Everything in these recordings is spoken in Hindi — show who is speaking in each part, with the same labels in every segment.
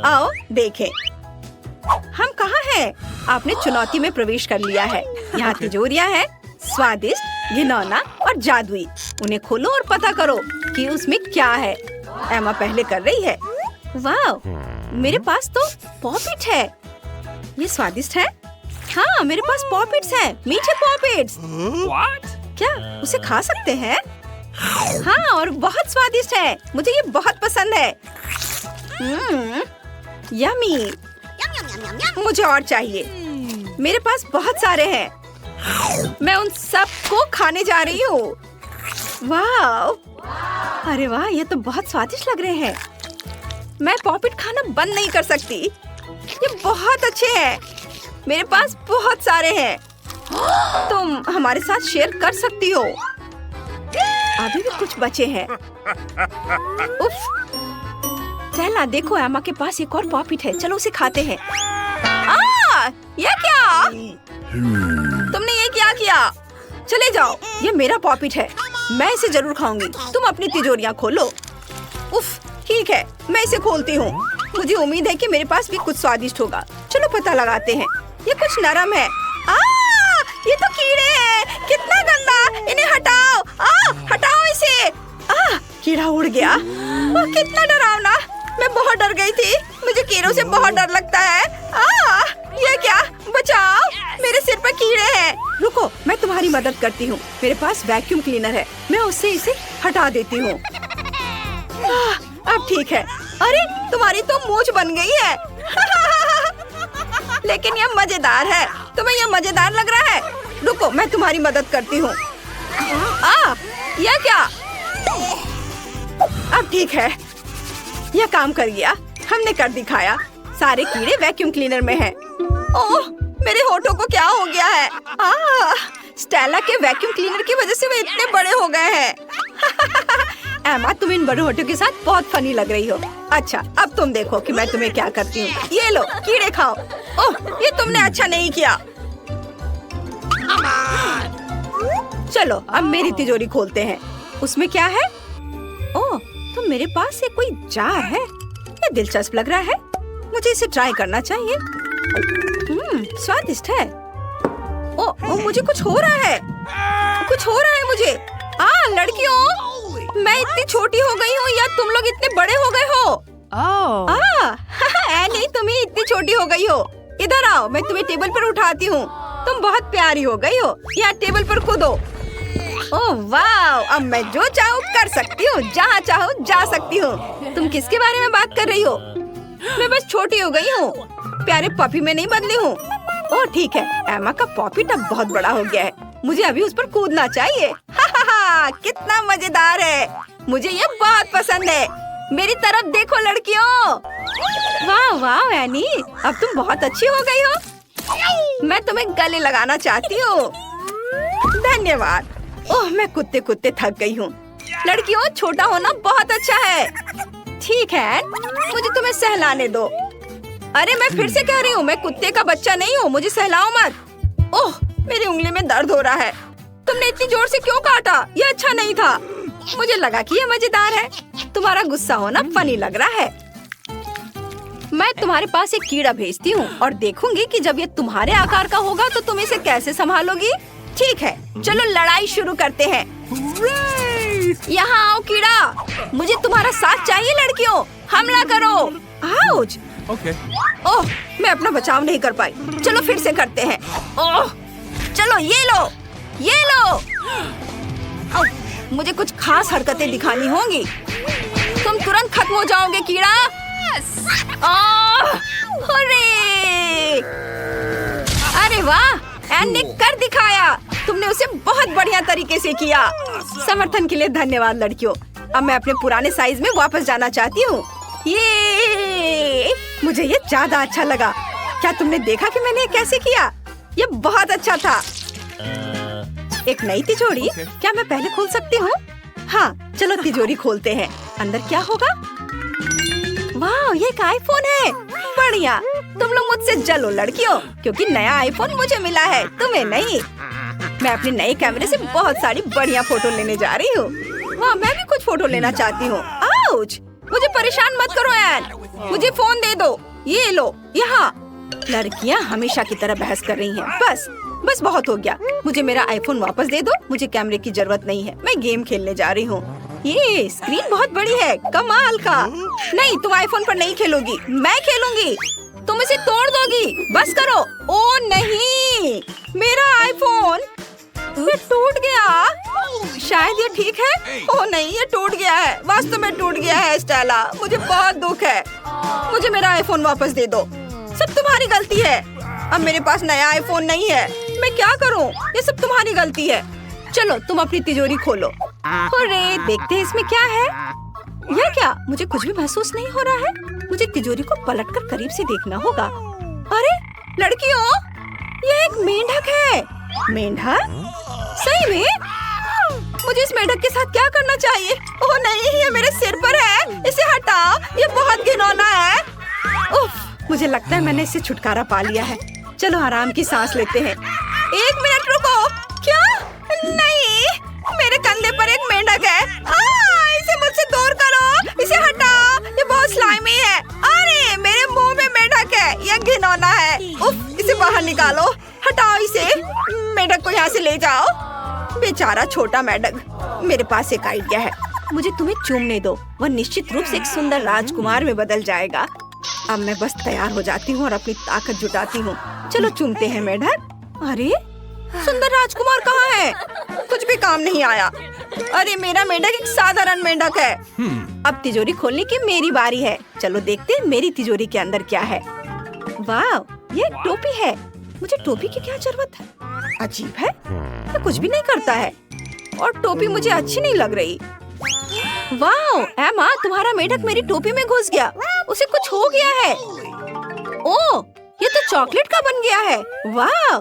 Speaker 1: आओ देखें हम कहाँ हैं? आपने चुनौती में प्रवेश कर लिया है। यहाँ तिजोरियाँ हैं, स्वादिष्ट, घिनौना और जादुई। उन्हें खोलो और पता करो कि उसमें क्या है। एमा पहले कर रही है। वाह, मेरे पास तो पॉपिट है। ये स्वादिष्ट है। हाँ, मेरे पास पॉपिट्स हैं, मीठे पॉपिट्स। क्या उसे खा सकते हैं? हाँ, और बहुत स्वादिष्ट है। मुझे ये बहुत पसंद है। यम्मी। मुझे और चाहिए। मेरे पास बहुत सारे हैं। मैं उन सब को खाने जा रही हूँ। वाह, अरे वाह, ये तो बहुत स्वादिष्ट लग रहे हैं। मैं पॉपिट खाना बंद नहीं कर सकती। ये बहुत अच्छे हैं। मेरे पास बहुत सारे हैं। तुम हमारे साथ शेयर कर सकती हो। अभी भी कुछ बचे हैं। उफ, चला देखो, एमा के पास एक और पॉपिट है। चलो उसे खाते हैं। ये क्या? तुमने ये क्या किया? चले जाओ, ये मेरा पॉपिट है। मैं इसे जरूर खाऊंगी। तुम अपनी तिजोरियां खोलो। उफ, ठीक है, मैं इसे खोलती हूँ। मुझे उम्मीद है कि मेरे पास भी कुछ स्वादिष्ट होगा। चलो पता लगाते हैं। ये कुछ नरम है। ये तो कीड़े हैं। कितना गंदा, इन्हें हटाओ। हटाओ इसे। कीड़ा उड़ गया। कितना डरावना। मैं बहुत डर गई थी। मुझे कीड़ों से बहुत डर लगता है। ये क्या? बचाओ, मेरे सिर पर कीड़े हैं। रुको, मैं तुम्हारी मदद करती हूँ। मेरे पास वैक्यूम क्लीनर है। मैं उससे इसे हटा देती हूँ। अब ठीक है। अरे, तुम्हारी तो मूंछ बन गई है। लेकिन यह मजेदार है। तुम्हें यह मजेदार लग रहा है? रुको, मैं तुम्हारी मदद करती हूँ। यह क्या? अब ठीक है, यह काम कर गया। हमने कर दिखाया। सारे कीड़े वैक्यूम क्लीनर में हैं। ओह, मेरे होठों को क्या हो गया है? स्टेला के वैक्यूम क्लीनर की वजह से वे इतने बड़े हो गए हैं। एमा, तुम इन बड़े होठों के साथ बहुत फनी लग रही हो। अच्छा, अब तुम देखो कि मैं तुम्हें क्या करती हूँ। ये लो, कीड़े खाओ। ओह, ये तुमने अच्छा नहीं किया। चलो, अब मेरी तिजोरी खोलते हैं। उसमें क्या है? ओह, तो मेरे पास ये कोई जार है। ये दिलचस्प लग रहा है। मुझे इसे ट्राई करना चाहिए। स्वादिष्ट है। ओह, मुझे कुछ हो रहा है। कुछ हो रहा है मुझे। लड़कियों, मैं इतनी छोटी हो गई हूँ या तुम लोग इतने बड़े हो गए हो? नहीं, तुम ही इतनी छोटी हो गई हो। इधर आओ, मैं तुम्हें टेबल पर उठाती हूँ। तुम बहुत प्यारी हो गई हो। यहाँ टेबल पर कूदो। ओह वाह, अब मैं जो चाहूँ कर सकती हूँ, जहाँ चाहूँ जा सकती हूँ। तुम किसके बारे में बात कर रही हो? मैं बस छोटी हो गई हूँ, प्यारे पपी में नहीं बदली हूँ। ओह ठीक है, एमा का पॉपिट अब बहुत बड़ा हो गया है। मुझे अभी उस पर कूदना चाहिए। कितना मजेदार है। मुझे ये बहुत पसंद है। मेरी तरफ देखो लड़कियों। वाह वाह एनी, अब तुम बहुत अच्छी हो गई हो। मैं तुम्हें गले लगाना चाहती हूँ। धन्यवाद। ओह, मैं कुत्ते कुत्ते थक गई हूँ। लड़कियों, छोटा होना बहुत अच्छा है। ठीक है, मुझे तुम्हें सहलाने दो। अरे मैं फिर से कह रही हूँ, मैं कुत्ते का बच्चा नहीं हूँ। मुझे सहलाओ मत। ओह, मेरी उंगली में दर्द हो रहा है। तुमने इतनी जोर से क्यों काटा? ये अच्छा नहीं था। मुझे लगा कि ये मजेदार है। तुम्हारा गुस्सा होना फनी लग रहा है। मैं तुम्हारे पास एक कीड़ा भेजती हूँ और देखूंगी कि जब ये तुम्हारे आकार का होगा तो तुम इसे कैसे संभालोगी। ठीक है, चलो लड़ाई शुरू करते हैं। यहाँ आओ कीड़ा, मुझे तुम्हारा साथ चाहिए। लड़कियों, हमला करो। आउच।
Speaker 2: Okay.
Speaker 1: ओह, मैं अपना बचाव नहीं कर पाई। चलो फिर से करते हैं। ओह, चलो ये लो, ये लो। मुझे कुछ खास हरकतें दिखानी होंगी। तुम तुरंत खत्म हो जाओगे कीड़ा। अरे वाह, एन ने कर दिखाया। तुमने उसे बहुत बढ़िया तरीके से किया। समर्थन के लिए धन्यवाद लड़कियों। अब मैं अपने पुराने साइज में वापस जाना चाहती हूँ। ये मुझे ये ज्यादा अच्छा लगा। क्या तुमने देखा कि मैंने कैसे किया? ये बहुत अच्छा था। एक नई तिजोरी। क्या मैं पहले खोल सकती हूँ? हाँ, चलो तिजोरी खोलते हैं। अंदर क्या होगा? वाह, ये एक आईफोन है। बढ़िया। तुम लोग मुझसे जलो लड़कियों, क्योंकि नया आईफोन मुझे मिला है, तुम्हें नहीं। मैं अपने नए कैमरे से बहुत सारी बढ़िया फोटो लेने जा रही हूँ। वाह, मैं भी कुछ फोटो लेना चाहती हूँ। आउच, मुझे परेशान मत करो एन। मुझे फोन दे दो। ये लो यहाँ। लड़कियाँ हमेशा की तरह बहस कर रही हैं। बस बहुत हो गया। मुझे मेरा आईफोन वापस दे दो। मुझे कैमरे की जरूरत नहीं है। मैं गेम खेलने जा रही हूँ। ये स्क्रीन बहुत बड़ी है, कमाल का। नहीं, तुम आईफोन पर नहीं खेलोगी, मैं खेलूंगी। तुम इसे तोड़ दोगी। बस करो। ओ नहीं, मेरा आईफोन ये टूट गया। शायद ये ठीक है। ओ नहीं, ये टूट गया है। वास्तव में टूट गया है स्टेला। मुझे बहुत दुख है। मुझे मेरा आईफोन वापस दे दो। सब तुम्हारी गलती है। अब मेरे पास नया आईफोन नहीं है। मैं क्या करूं? ये सब तुम्हारी गलती है। चलो तुम अपनी तिजोरी खोलो। अरे देखते हैं इसमें क्या है। यह क्या? मुझे कुछ भी महसूस नहीं हो रहा है। मुझे तिजोरी को पलटकर करीब से देखना होगा। अरे लड़कियों, ये एक मेंढक है। मेंढक? सही में? मुझे इस मेंढक के साथ क्या करना चाहिए? ओह नहीं, ये मेरे सिर पर है। इसे हटाओ, ये बहुत घिनौना है। उफ, मुझे लगता है मैंने इससे छुटकारा पा लिया है। चलो आराम की सांस लेते हैं। 1 मिनट रुको। क्या? नहीं, मेरे कंधे पर एक मेंढक है। इसे मुझसे दूर करो। इसे हटाओ, ये बहुत स्लाइमी है। अरे मेरे मुंह में मेंढक है। यह घिनौना है। उफ, इसे बाहर निकालो। हटाओ इसे। मेंढक को यहाँ से ले जाओ। बेचारा छोटा मेंढक। मेरे पास एक आइडिया है। मुझे तुम्हें चूमने दो। वह निश्चित रूप से एक सुंदर राजकुमार में बदल जाएगा। अब मैं बस तैयार हो जाती हूँ और अपनी ताकत जुटाती हूँ। चलो चूमते हैं मेंढक। अरे सुंदर राजकुमार कहाँ है? कुछ भी काम नहीं आया। अरे मेरा मेंढक एक साधारण मेंढक है। अब तिजोरी खोलने की मेरी बारी है। चलो देखते हैं मेरी तिजोरी के अंदर क्या है। वाह, ये एक टोपी है। मुझे टोपी की क्या जरूरत है? अजीब है, ये कुछ भी नहीं करता है और टोपी मुझे अच्छी नहीं लग रही। वाह एमा, तुम्हारा मेंढक मेरी टोपी में घुस गया। उसे कुछ हो गया है। ओह, ये तो चॉकलेट का बन गया है। वाह,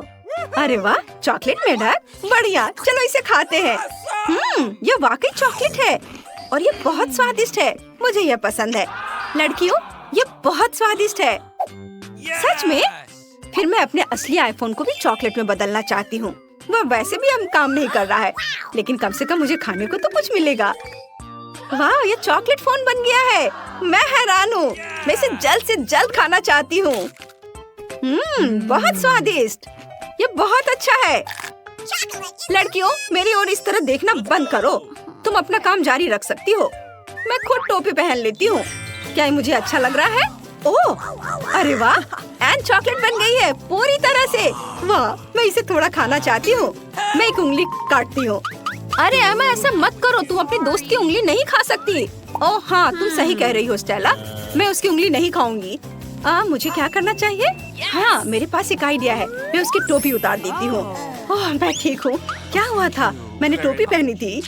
Speaker 1: अरे वाह, चॉकलेट मेंढक, बढ़िया। चलो इसे खाते हैं। ये वाकई चॉकलेट है और ये बहुत स्वादिष्ट है। मुझे ये पसंद है। लड़कियों, ये बहुत स्वादिष्ट है। सच में? फिर मैं अपने असली आईफोन को भी चॉकलेट में बदलना चाहती हूँ। वह वैसे भी अब काम नहीं कर रहा है, लेकिन कम से कम मुझे खाने को तो कुछ मिलेगा। वाह, ये चॉकलेट फोन बन गया है। मैं हैरान हूँ। मैं इसे जल्द से जल्द खाना चाहती हूँ। बहुत स्वादिष्ट। ये बहुत अच्छा है। लड़कियों, मेरी ओर इस तरह देखना बंद करो। तुम अपना काम जारी रख सकती हो। मैं खुद टोपी पहन लेती हूँ। क्या ये मुझे अच्छा लग रहा है? ओह, अरे वाह, एन चॉकलेट बन गई है पूरी तरह से। वाह, मैं इसे थोड़ा खाना चाहती हूँ। मैं एक उंगली काटती हूँ। अरे एमा, ऐसा मत करो। तुम अपने दोस्त की उंगली नहीं खा सकती। ओह हाँ, तुम सही कह रही हो स्टेला। मैं उसकी उंगली नहीं खाऊंगी। मुझे क्या करना चाहिए? हाँ, मेरे पास एक आइडिया है। मैं उसकी टोपी उतार देती हूँ। ओह, मैं ठीक हूँ। क्या हुआ था? मैंने टोपी पहनी थी।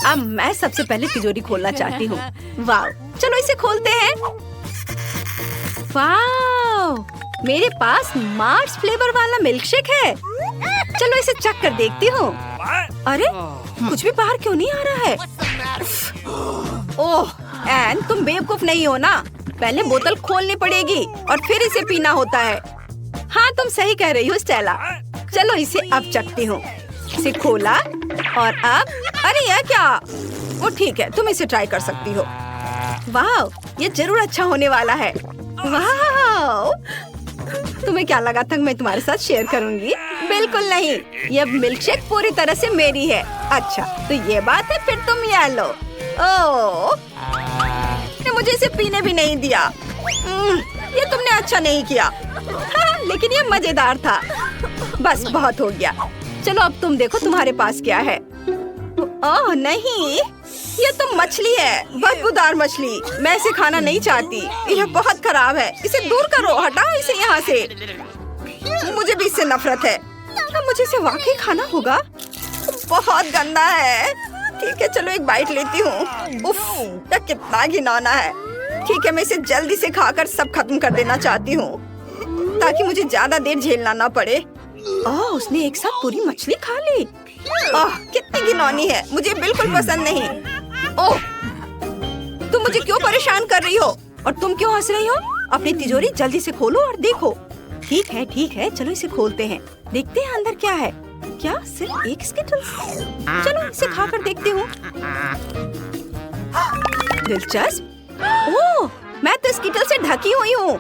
Speaker 1: अब मैं सबसे पहले तिजोरी खोलना चाहती हूँ। वाह, चलो इसे खोलते हैं। वाह, मेरे पास मार्स फ्लेवर वाला मिल्कशेक है। चलो इसे चख कर देखती हूँ। अरे कुछ भी बाहर क्यों नहीं आ रहा है? ओह एन, तुम बेवकूफ नहीं हो ना। पहले बोतल खोलनी पड़ेगी और फिर इसे पीना होता है। हाँ, तुम सही कह रही हो स्टेला। चलो इसे अब चखती हूँ। इसे खोला और अब, अरे यह क्या? वो ठीक है, तुम इसे ट्राई कर सकती हो। वाह, ये जरूर अच्छा होने वाला है। वाह, तुम्हें क्या लगा था मैं तुम्हारे साथ शेयर करूंगी? बिल्कुल नहीं, ये मिल्कशेक पूरी तरह से मेरी है। अच्छा, तो ये बात है। फिर तुम ये लो। ओह, मुझे इसे पीने भी नहीं दिया। ये तुमने अच्छा नहीं किया। हाँ, लेकिन ये मजेदार था। बस बहुत हो गया। चलो अब तुम देखो तुम्हारे पास क्या है। ओह नहीं, ये तो मछली है, बदबूदार मछली। मैं इसे खाना नहीं चाहती। यह बहुत खराब है। इसे दूर करो, हटाओ इसे यहाँ से। मुझे भी इससे नफरत है। मुझे इसे वाकई खाना होगा। बहुत गंदा है। ठीक है, चलो एक बाइट लेती हूँ। उफ, यह कितना घिनौना है। ठीक है, मैं इसे जल्दी से खाकर सब खत्म कर देना चाहती हूँ, ताकि मुझे ज्यादा देर झेलना ना पड़े। उसने एक साथ पूरी मछली खा ली। कितनी घिनौनी है। मुझे बिल्कुल पसंद नहीं। ओह, तुम मुझे क्यों परेशान कर रही हो? और तुम क्यों हंस रही हो? अपनी तिजोरी जल्दी से खोलो और देखो। ठीक है, चलो इसे खोलते हैं। देखते हैं अंदर क्या है। क्या सिर्फ एक स्किटल्स? चलो इसे खाकर देखती हूँ। दिलचस्प। ओह, मैं तो स्कीटल से ढकी हुई हूँ।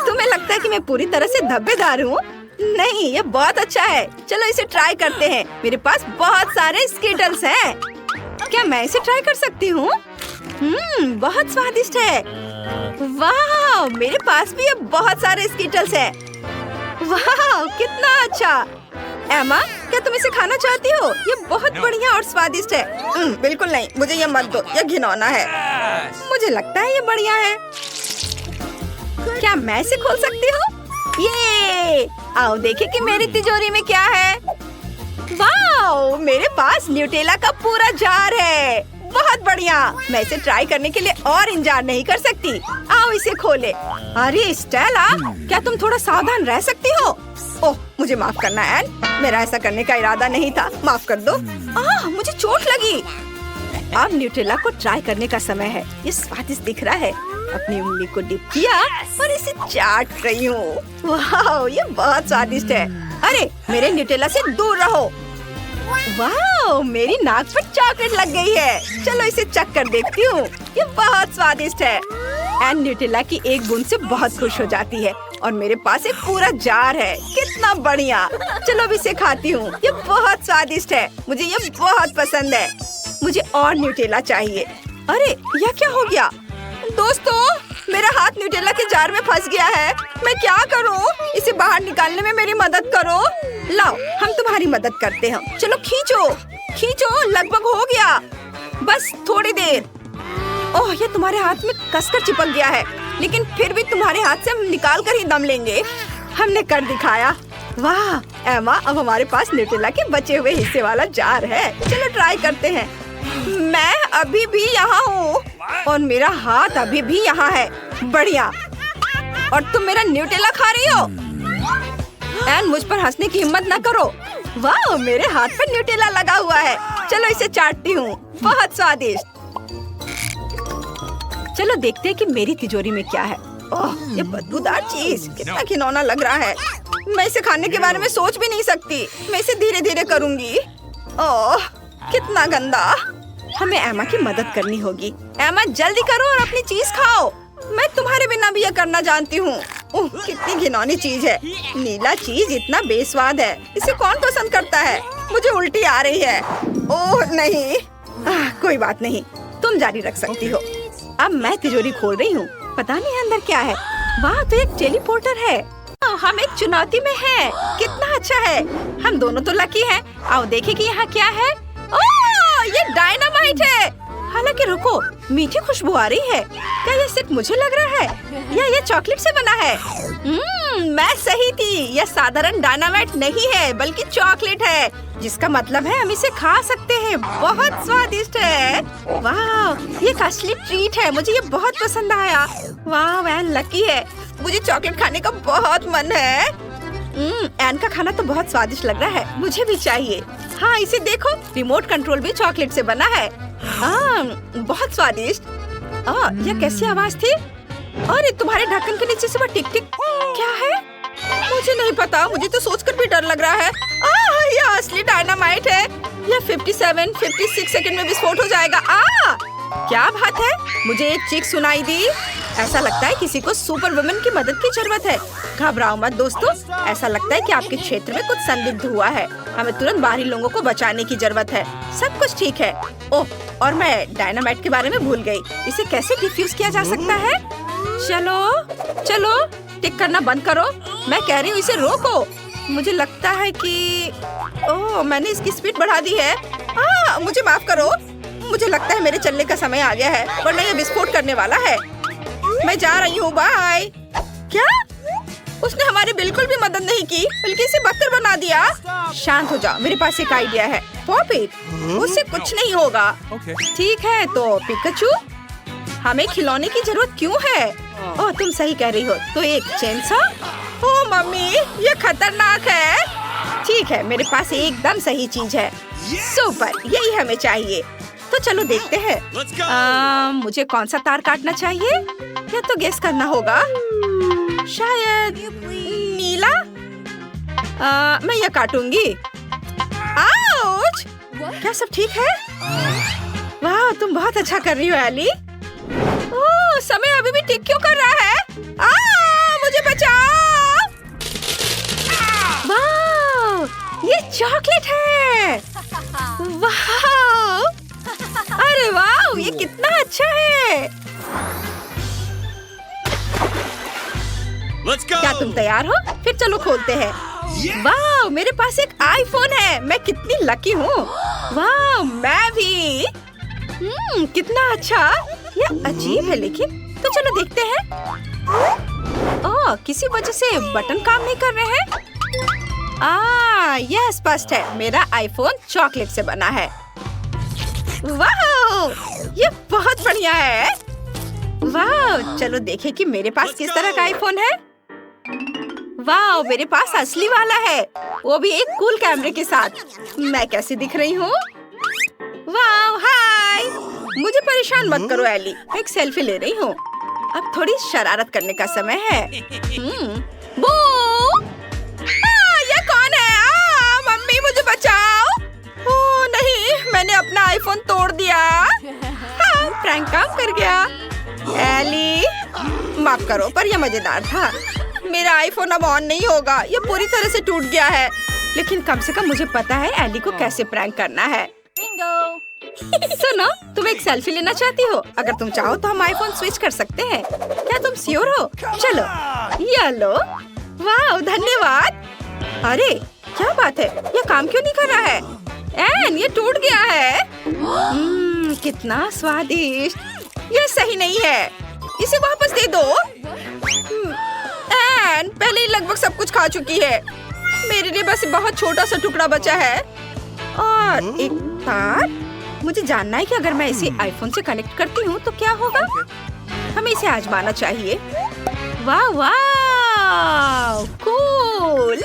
Speaker 1: तुम्हें लगता है कि मैं पूरी तरह से धब्बेदार हूँ? नहीं, ये बहुत अच्छा है। चलो इसे ट्राई करते हैं। मेरे पास बहुत सारे स्कीटल्स हैं। क्या मैं इसे ट्राई कर सकती हूँ? बहुत स्वादिष्ट है। वाह, मेरे पास भी अब बहुत सारे स्कीटल्स हैं। वाह, कितना अच्छा। एमा, क्या तुम इसे खाना चाहती हो? ये बहुत बढ़िया और स्वादिष्ट है। बिल्कुल नहीं, मुझे ये मत दो, ये घिनौना है। मुझे लगता है ये बढ़िया है। क्या मैं इसे खोल सकती हूँ? ये आओ देखें कि मेरी तिजोरी में क्या है। वाह, मेरे पास न्यूटेला का पूरा जार है। बहुत बढ़िया। मैं इसे ट्राई करने के लिए और इंतजार नहीं कर सकती। आओ इसे खोले। अरे स्टेला, क्या तुम थोड़ा सावधान रह सकती हो? ओह, मुझे माफ करना एन, मेरा ऐसा करने का इरादा नहीं था। माफ कर दो। मुझे चोट लगी। अब न्यूटेला को ट्राई करने का समय है। ये स्वादिष्ट दिख रहा है। अपनी उंगली को डिप किया और इसे चाट रही हूँ। वाह, ये बहुत स्वादिष्ट है। अरे, मेरे न्यूटेला से दूर रहो। वाह, मेरी नाक पर चॉकलेट लग गई है। चलो इसे चख कर देखती हूँ। ये बहुत स्वादिष्ट है। एन न्यूटेला की एक बूंद से बहुत खुश हो जाती है और मेरे पास एक पूरा जार है। कितना बढ़िया। चलो अब इसे खाती हूँ। ये बहुत स्वादिष्ट है। मुझे ये बहुत पसंद है। मुझे और न्यूटेला चाहिए। अरे, यह क्या हो गया? दोस्तों, मेरा हाथ न्यूटेला के जार में फंस गया है। मैं क्या करूं? इसे बाहर निकालने में मेरी मदद करो। लाओ, हम तुम्हारी मदद करते हैं। चलो खींचो, खींचो। लगभग हो गया। बस थोड़ी देर। ओह, ये तुम्हारे हाथ में कसकर चिपक गया है, लेकिन फिर भी तुम्हारे हाथ से हम निकाल कर ही दम लेंगे। हमने कर दिखाया। वाह एमा, अब हमारे पास न्यूटेला के बचे हुए हिस्से वाला जार है। चलो ट्राई करते हैं। मैं अभी भी यहाँ हूँ और मेरा हाथ अभी भी यहाँ है। बढ़िया। और तुम मेरा न्यूटेला खा रही हो? एन, मुझ पर हंसने की हिम्मत न करो। वाह, मेरे हाथ पर न्यूटेला लगा हुआ है। चलो इसे चाटती हूँ। बहुत स्वादिष्ट। चलो देखते हैं कि मेरी तिजोरी में क्या है। ओह, ये बदबूदार चीज, कितना घिनौना लग रहा है। मैं इसे खाने के बारे में सोच भी नहीं सकती। मैं इसे धीरे धीरे करूँगी। ओह, कितना गंदा। हमें एमा की मदद करनी होगी। एमा, जल्दी करो और अपनी चीज खाओ। मैं तुम्हारे बिना भी ये करना जानती हूँ। ओह, कितनी घिनौनी चीज है। नीला चीज इतना बेस्वाद है। इसे कौन पसंद करता है? मुझे उल्टी आ रही है। ओह नहीं। कोई बात नहीं, तुम जारी रख सकती हो। अब मैं तिजोरी खोल रही हूँ। पता नहीं अंदर क्या है। वाह, तो एक टेलीपोर्टर है। हम एक चुनौती में हैं। कितना अच्छा है। हम दोनों तो लकी हैं। आओ देखें कि यहाँ क्या है। ओह, ये डायनामाइट है। हालांकि रुको, मीठी खुशबू आ रही है। क्या ये सिर्फ मुझे लग रहा है या ये चॉकलेट से बना है? मैं सही थी। यह साधारण डायनामाइट नहीं है, बल्कि चॉकलेट है, जिसका मतलब है हम इसे खा सकते हैं। बहुत स्वादिष्ट है। वाह, ये एक असली ट्रीट है। मुझे ये बहुत पसंद आया। वाह, वह लकी है। मुझे चॉकलेट खाने का बहुत मन है। एन का खाना तो बहुत स्वादिष्ट लग रहा है। मुझे भी चाहिए। हाँ, इसे देखो, रिमोट कंट्रोल भी चॉकलेट से बना है। बहुत स्वादिष्ट। यह कैसी आवाज थी? अरे, तुम्हारे ढक्कन के नीचे से वो टिक टिक क्या है? मुझे नहीं पता। मुझे तो सोचकर भी डर लग रहा है। यह असली डायनामाइट है। यह 57-56 सेकंड में विस्फोट हो जाएगा। क्या बात है? मुझे एक चीख सुनाई दी। ऐसा लगता है किसी को सुपर वुमन की मदद की जरूरत है। घबराओ मत दोस्तों। ऐसा लगता है कि आपके क्षेत्र में कुछ संदिग्ध हुआ है। हमें तुरंत बाहरी लोगों को बचाने की जरूरत है। सब कुछ ठीक है। ओह, और मैं डायनामाइट के बारे में भूल गई। इसे कैसे डिफ्यूज किया जा सकता है? चलो चलो, टिक करना बंद करो। मैं कह रही हूँ, इसे रोको। मुझे लगता है कि ओह, मैंने इसकी स्पीड बढ़ा दी है। मुझे माफ करो। मुझे लगता है मेरे चलने का समय आ गया है, वरना ये विस्फोट करने वाला है। मैं जा रही हूँ। बाय। क्या? उसने हमारी बिल्कुल भी मदद नहीं की, बल्कि इसे बदतर बना दिया। शांत हो जाओ, मेरे पास एक आइडिया है। पॉप इट, उससे कुछ नहीं होगा। ठीक है, तो पिकाचू, हमें खिलौने की जरूरत क्यों है? ओह, तुम सही कह रही हो। तो एक चेनसॉ? ओह मम्मी, ये खतरनाक है। ठीक है, मेरे पास एकदम सही चीज है। सुपर, यही हमें चाहिए। तो चलो देखते हैं। मुझे कौन सा तार काटना चाहिए? या तो गेस करना होगा। शायद नीला। मैं यह काटूंगी। आउच! क्या सब ठीक है? वाह, तुम बहुत अच्छा कर रही हो एली। ओह, समय अभी भी टिक क्यों कर रहा है? मुझे बचाओ! वाह, ये चॉकलेट है। वाह, अरे वाह, ये कितना अच्छा है। क्या तुम तैयार हो? फिर चलो खोलते हैं। वाह, मेरे पास एक आईफोन है। मैं कितनी लकी हूँ। वाह, मैं भी। कितना अच्छा। ये अजीब है लेकिन, तो चलो देखते हैं। ओह, किसी वजह से बटन काम नहीं कर रहे हैं। यह स्पष्ट है, मेरा आईफोन चॉकलेट से बना है। वाह, ये बहुत बढ़िया है। वाह, चलो देखें कि मेरे पास किस तरह का आईफोन है। वाह, मेरे पास असली वाला है, वो भी एक कूल कैमरे के साथ। मैं कैसी दिख रही हूँ? वाह, हाय। मुझे परेशान मत करो एली, मैं एक सेल्फी ले रही हूँ। अब थोड़ी शरारत करने का समय है। बू! ये कौन है? मम्मी, मुझे बचाओ। ओह नहीं, मैंने अपना आईफोन तोड़ दिया। प्रैंक काम कर गया। एली, माफ करो, पर यह मजेदार था। मेरा आईफोन अब ऑन नहीं होगा, ये पूरी तरह से टूट गया है। लेकिन कम से कम मुझे पता है एली को कैसे प्रैंक करना है। सुनो, तुम एक सेल्फी लेना चाहती हो? अगर तुम चाहो तो हम आईफोन स्विच कर सकते हैं। क्या तुम श्योर हो? चलो, ये लो। वाह, धन्यवाद। अरे क्या बात है, ये काम क्यों नहीं कर रहा है? एन, ये टूट गया है। कितना स्वादिष्ट। ये सही नहीं है, इसे वापस दे दो। एन, पहले ही लगभग सब कुछ खा चुकी है। मेरे लिए बस बहुत छोटा सा टुकड़ा बचा है। और एक तार। मुझे जानना है कि अगर मैं इसे आईफोन से कनेक्ट करती हूँ तो क्या होगा। हमें इसे आजमाना चाहिए। वाह वाह, कूल।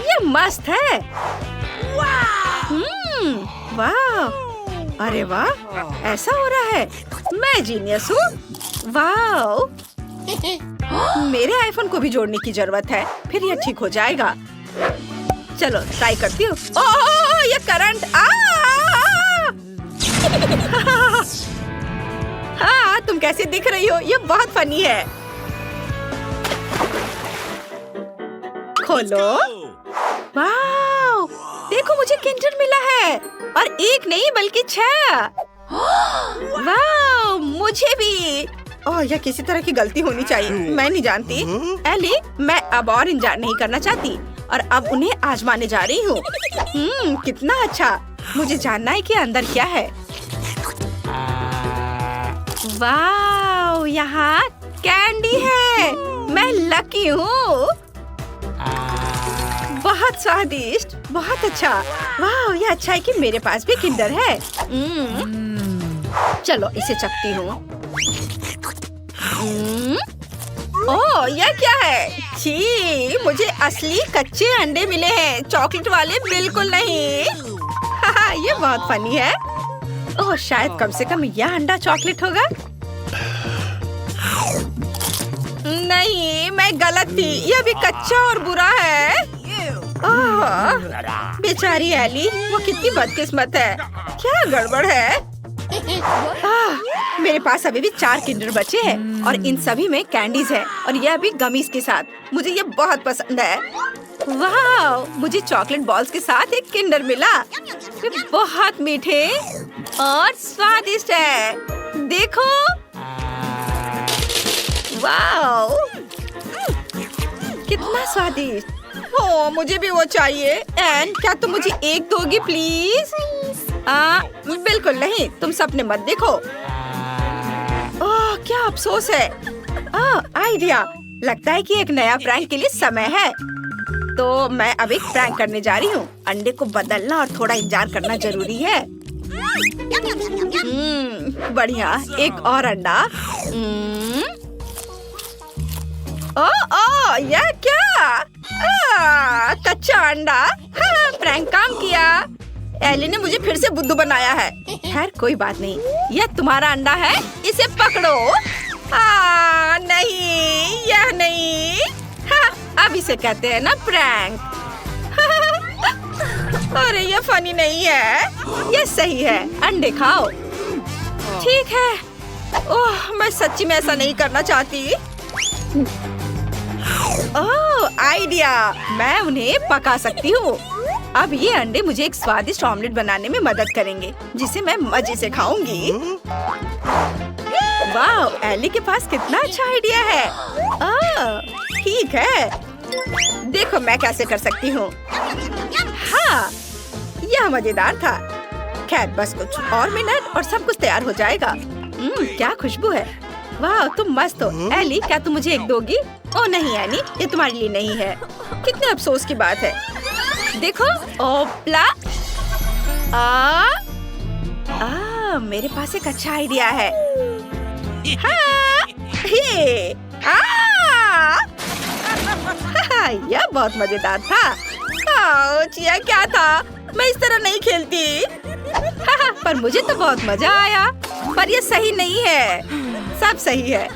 Speaker 1: ये मस्त है। वाह, अरे वाह, ऐसा हो रहा है। मैं जीनियस हूँ। वाह, मेरे आईफोन को भी जोड़ने की जरूरत है, फिर यह ठीक हो जाएगा। चलो ट्राई करती हूँ। ओह, ये करंट। हाँ, तुम कैसे दिख रही हो? ये बहुत फनी है। खोलो। वाह, देखो मुझे किंडर मिला है, और एक नहीं बल्कि 6। वाह, मुझे भी। ओह, यह किसी तरह की गलती होनी चाहिए। मैं नहीं जानती। एली, मैं अब और इंतजार नहीं करना चाहती और अब उन्हें आजमाने जा रही हूँ। कितना अच्छा। मुझे जानना है कि अंदर क्या है। वाह, यहाँ कैंडी है। मैं लकी हूँ। बहुत स्वादिष्ट, बहुत अच्छा। वाह, यह अच्छा है कि मेरे पास भी किंडर है। चलो इसे चखती हूँ। ओह, यह क्या है? छी, मुझे असली कच्चे अंडे मिले हैं, चॉकलेट वाले बिल्कुल नहीं। ये बहुत फनी है। ओह, शायद कम से कम यह अंडा चॉकलेट होगा। नहीं, मैं गलत थी। यह भी कच्चा और बुरा है। ओह, बेचारी एली, वो कितनी बदकिस्मत है। क्या गड़बड़ है? मेरे पास अभी भी 4 किंडर बचे हैं और इन सभी में कैंडीज है और यह भी गमीज के साथ। मुझे ये बहुत पसंद है। वाह, मुझे चॉकलेट बॉल्स के साथ एक किंडर मिला। ये बहुत मीठे और स्वादिष्ट है। देखो। वाह, कितना स्वादिष्ट। ओह, मुझे भी वो चाहिए। एन, क्या तुम मुझे एक दोगी प्लीज? बिल्कुल नहीं, तुम सपने मत देखो। ओह, क्या अफसोस है। आइडिया। लगता है कि एक नया प्रैंक के लिए समय है। तो मैं अब एक प्रैंक करने जा रही हूँ। अंडे को बदलना और थोड़ा इंतजार करना जरूरी है। बढ़िया, एक और अंडा। ओह, यह क्या? कच्चा अंडा। प्रैंक काम किया। एली ने मुझे फिर से बुद्धू बनाया है। खैर कोई बात नहीं, यह तुम्हारा अंडा है, इसे पकड़ो। नहीं, यह नहीं। अब इसे कहते हैं ना प्रैंक। अरे यह फनी नहीं है, यह सही है। अंडे खाओ। ठीक है, ओह, मैं सच्ची में ऐसा नहीं करना चाहती। ओह, आइडिया! मैं उन्हें पका सकती हूँ। अब ये अंडे मुझे एक स्वादिष्ट ऑमलेट बनाने में मदद करेंगे, जिसे मैं मजे से खाऊंगी। वाह, एली के पास कितना अच्छा आइडिया है। ठीक है, देखो मैं कैसे कर सकती हूँ। हाँ, यह मजेदार था। खैर, बस कुछ और मिनट और सब कुछ तैयार हो जाएगा। क्या खुशबू है। वाह, तुम मस्त हो। एली, क्या तुम मुझे एक दोगी? ओह नहीं एनी, ये तुम्हारे लिए नहीं है। कितने अफसोस की बात है। देखो, ओपला। मेरे पास एक अच्छा आइडिया है। हाँ, हे, यह बहुत मजेदार था। यह क्या था? मैं इस तरह नहीं खेलती। पर मुझे तो बहुत मजा आया। पर यह सही नहीं है। सब सही है।